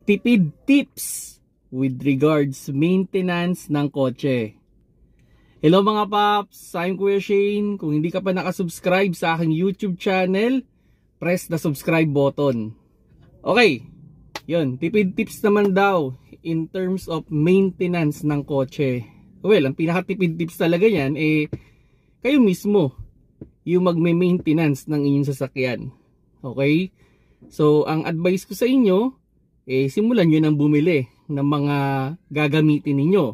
Tipid tips with regards maintenance ng kotse. Hello mga paps, I'm Kuya Shane. Kung hindi ka pa nakasubscribe sa aking YouTube channel, press the subscribe button. Okay, yun, tipid tips naman daw in terms of maintenance ng kotse. Well, ang pinaka-tipid tips talaga yan, kayo mismo yung magme-maintenance ng inyong sasakyan. Okay? So, ang advice ko sa inyo, simulan nyo nang bumili ng mga gagamitin ninyo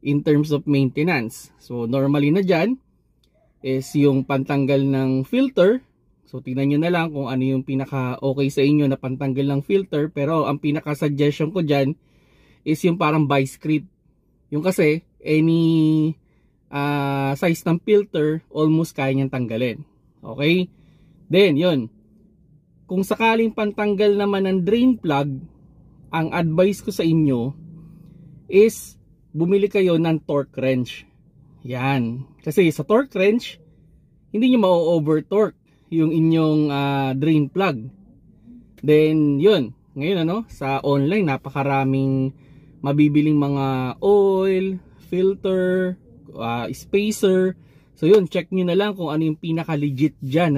in terms of maintenance. So normally na dyan is yung pantanggal ng filter. So tingnan nyo na lang kung ano yung pinaka okay sa inyo na pantanggal ng filter. Pero ang pinaka suggestion ko dyan is yung parang vice grip. Yung kasi any size ng filter almost kaya niyang tanggalin. Okay? Then yun, kung sakaling pantanggal naman ng drain plug, ang advice ko sa inyo is bumili kayo ng torque wrench. Yan. Kasi sa torque wrench, hindi nyo ma-over torque yung inyong drain plug. Then yun, ngayon sa online napakaraming mabibiling mga oil, filter, spacer. So yun, check nyo na lang kung ano yung pinaka legit dyan.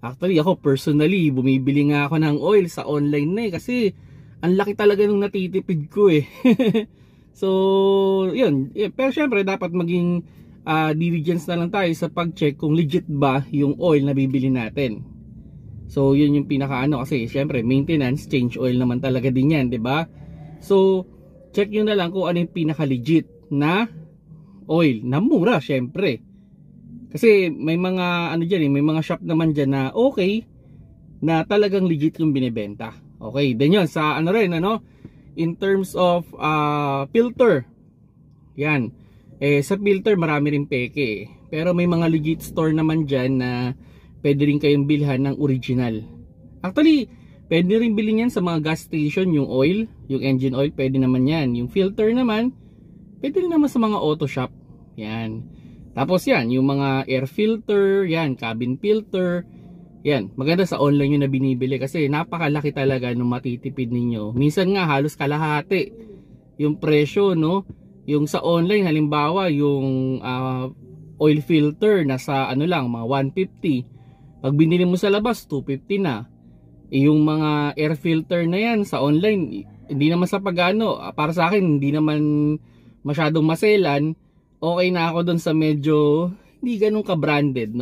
Actually ako personally bumibili nga ako ng oil sa online na kasi ang laki talaga nung natitipid ko So yun, pero syempre dapat maging diligence na lang tayo sa pag-check kung legit ba yung oil na bibili natin. So yun yung pinaka kasi syempre maintenance, change oil naman talaga din yan, 'di ba? So check nyo na lang kung ano yung pinaka legit na oil na mura syempre. Kasi may mga may mga shop naman diyan na okay na talagang legit yung binebenta. Okay, then yun sa in terms of filter. Yan. Sa filter marami ring peke. Pero may mga legit store naman diyan na pwede rin kayong bilhan ng original. Actually, pwede rin bilhin yan sa mga gas station, yung oil, yung engine oil, pwede naman yan. Yung filter naman, pwede rin naman sa mga auto shop. Yan. Tapos yan, yung mga air filter, yan, cabin filter, yan, maganda sa online yung na binibili kasi napakalaki talaga nung matitipid ninyo. Minsan nga halos kalahati yung presyo, yung sa online halimbawa yung oil filter nasa lang, mga 150. Pag binili mo sa labas, 250 na. Yung mga air filter na yan sa online, hindi naman sa para sa akin, hindi naman masyadong maselan. Okay na ako doon sa medyo hindi ganun ka-branded,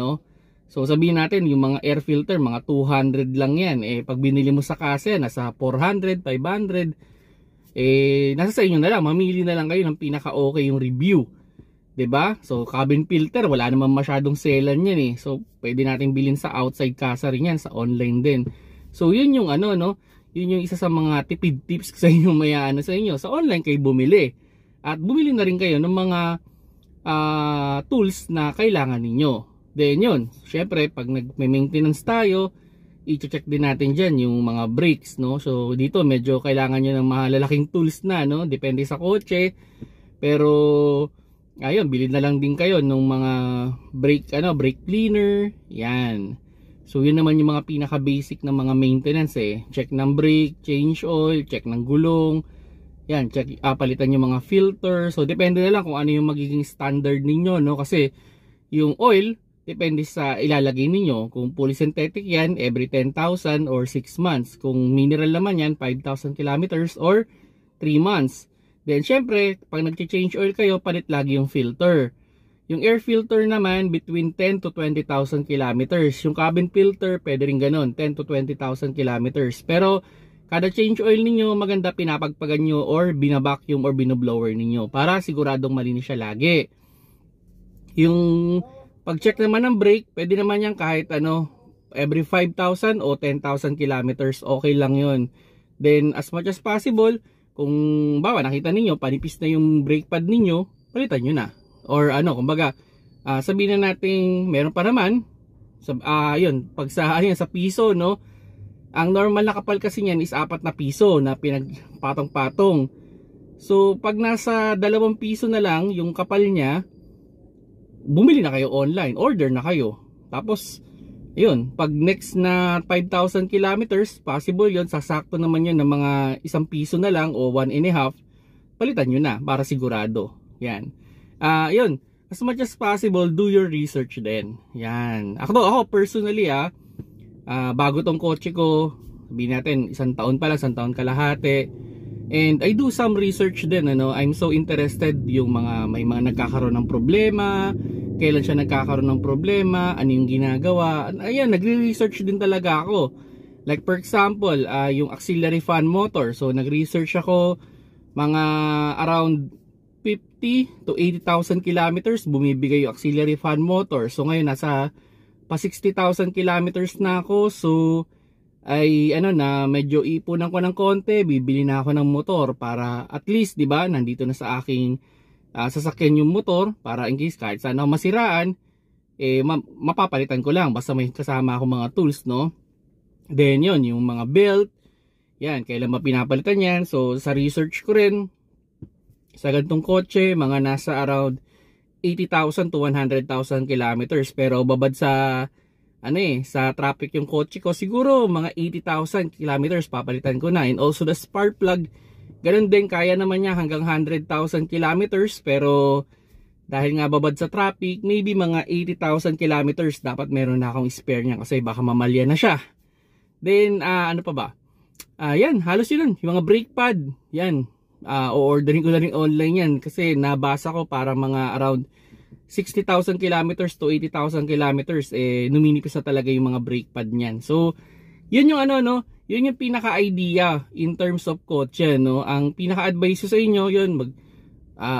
So sabihin natin yung mga air filter, mga 200 lang yan. Pag binili mo sa kase, nasa 400, 500. Nasa sa inyo na lang, mamili na lang kayo ng pinaka-okay yung review. 'Di ba? So cabin filter, wala naman masyadong selan yan So pwede natin bilhin sa outside kasa rin yan, sa online din. So yun yung yun yung isa sa mga tipid tips sa inyo sa inyo. Sa online kayo bumili. At bumili na rin kayo ng mga tools na kailangan ninyo. Then yun, syempre pag nag-maintenance tayo, i-check din natin dyan yung mga brakes, So dito medyo kailangan nyo ng mga lalaking tools na, depende sa kotse. Pero ayun, bilhin na lang din kayo ng mga brake cleaner, yan. So yun naman yung mga pinaka basic na mga maintenance Check ng brake, change oil, check ng gulong. Yan, check, palitan yung mga filter. So depende na lang kung ano yung magiging standard ninyo, Kasi yung oil, depende sa ilalagay ninyo. Kung fully synthetic yan, every 10,000 or 6 months. Kung mineral naman yan, 5,000 kilometers or 3 months. Then syempre, pag nag-change oil kayo, palit lagi yung filter. Yung air filter naman, between 10 to 20,000 kilometers. Yung cabin filter, pwede rin ganun, 10 to 20,000 kilometers. Pero kada change oil ninyo, maganda pinapagpagan nyo or binabacuum or binoblower ninyo para siguradong malinis siya lagi. Yung pag-check naman ng brake, pwede naman yan kahit every 5,000 o 10,000 kilometers, okay lang yun. Then as much as possible, kung nakita ninyo, panipis na yung brake pad ninyo, palitan nyo na. Or kumbaga, sabihin na natin, meron pa naman, yun, pag sa piso, ang normal na kapal kasi niyan is 4 na piso na pinagpatong-patong. So pag nasa 2 piso na lang yung kapal niya, bumili na kayo online, order na kayo. Tapos Yun, pag next na 5,000 kilometers, possible yun, sasakto naman yun ng mga 1 piso na lang o 1.5, palitan nyo na para sigurado. Yan. Yun, as much as possible, do your research din. Yan. Ako personally bago tong kotse ko, sabihin natin, 1 taon pa lang, 1 taon kalahati. And I do some research din, I'm so interested yung may mga nagkakaroon ng problema, kailan siya nagkakaroon ng problema, ano yung ginagawa. Ayan, nagre-research din talaga ako. Like for example, yung auxiliary fan motor. So nag-research ako mga around 50 to 80,000 kilometers bumibigay yung auxiliary fan motor. So ngayon nasa pa 60,000 kilometers na ako. So ay na medyo ipunan ko ng konti, bibili na ako ng motor para at least 'di ba, nandito na sa aking sasakyan yung motor para in case kahit saan ako masiraan, mapapalitan ko lang basta may kasama ako mga tools, no? Then yun, yung mga belt, yan, kailan mapinapalitan yan. So sa research ko rin, sa ganitong kotse, mga nasa around 80,000 to 100,000 kilometers. Pero babad sa sa traffic yung kotse ko, siguro mga 80,000 kilometers papalitan ko na. And also the spark plug, ganun din, kaya naman niya hanggang 100,000 kilometers, pero dahil nga babad sa traffic, maybe mga 80,000 kilometers dapat meron na akong spare niya kasi baka mamalya na siya. Then ano pa ba? Yan, halos yun, yung mga brake pad, yan, o-ordering ko na rin online yan kasi nabasa ko para mga around 60,000 kilometers to 80,000 kilometers, numinipis na talaga yung mga brake pad niyan. So yun yung yun yung pinaka-idea in terms of kotse, no? Ang pinaka-advice sa inyo, yun,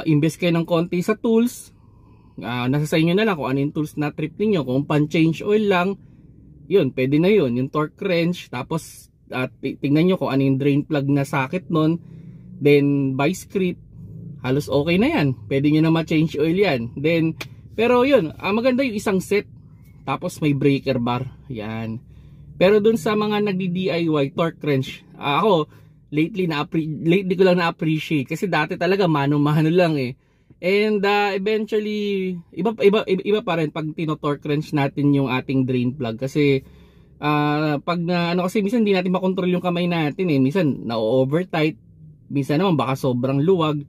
invest kayo ng konti sa tools. Nasa sa inyo na lang kung ano yung tools na trip niyo. Kung pan-change oil lang, yun, pwede na yun. Yung torque wrench, tapos tingnan nyo kung ano yung drain plug na socket nun. Then, vice grip, halos okay na yan. Pwede nyo na ma-change oil yan. Then, pero yun, maganda yung isang set. Tapos may breaker bar. Yan. Pero dun sa mga nagdi-DIY torque wrench, ako lately ko lang na-appreciate kasi dati talaga mano-mano lang And eventually iba pa rin pag tino-torque wrench natin yung ating drain plug kasi pag kasi minsan hindi natin makontrol yung kamay natin minsan na-over-tight, minsan naman baka sobrang luwag.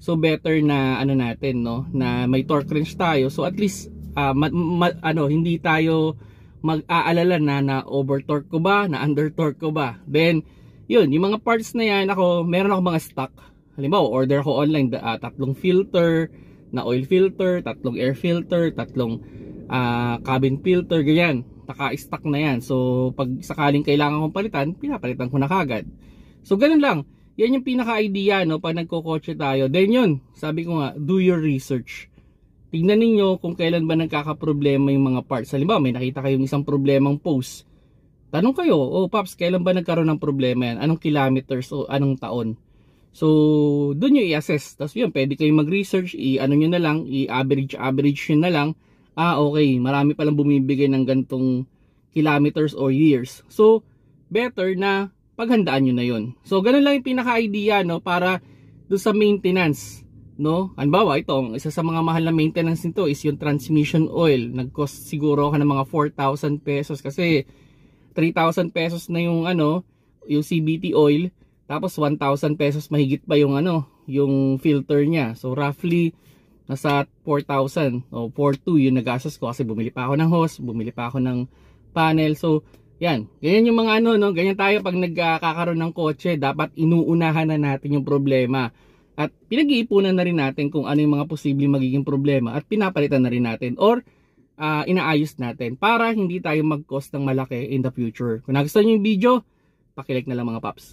So better na natin, no, na may torque wrench tayo. So at least hindi tayo mag-aalala na over torque ko ba, na under torque ko ba. Then yun, yung mga parts na yan, meron ako mga stock. Halimbawa, order ko online 3 filter na oil filter, 3 air filter, 3 cabin filter, ganyan. Naka-stock na yan. So pag sakaling kailangan kong palitan, pinapalitan ko na kagad. So ganun lang. Yan yung pinaka-idea, no, pag nagkokotse tayo. Then yun, sabi ko nga, do your research. Tingnan ninyo kung kailan ba nagkakaproblema yung mga parts. Halimbawa, may nakita kayong isang problemang post. Tanong kayo, Paps, kailan ba nagkaroon ng problema yan? Anong kilometers o anong taon? So, doon nyo i-assess. Tapos yun, pwede kayong mag-research, nyo na lang, i-average nyo na lang. Okay, marami palang bumibigay ng gantong kilometers or years. So, better na paghandaan nyo na yun. So, ganun lang yung pinaka-idea, no, para doon sa maintenance. No? Halimbawa, isa sa mga mahal na maintenance nito is yung transmission oil. Nag-cost siguro ka ng mga 4,000 pesos kasi 3,000 pesos na yung yung CVT oil, tapos 1,000 pesos mahigit pa yung yung filter niya. So roughly nasa 4,000 o 4,200 yung nagastos ko kasi bumili pa ako ng hose, bumili pa ako ng panel. So yan, ganyan yung mga ganyan tayo pag nagkakaroon ng kotse, dapat inuunahan na natin yung problema. At pinag-iipunan na rin natin kung ano yung mga posibleng magiging problema at pinapalitan na rin natin or inaayos natin para hindi tayo mag-cost ng malaki in the future. Kung nagustuhan nyo yung video, paki-like na lang mga paps.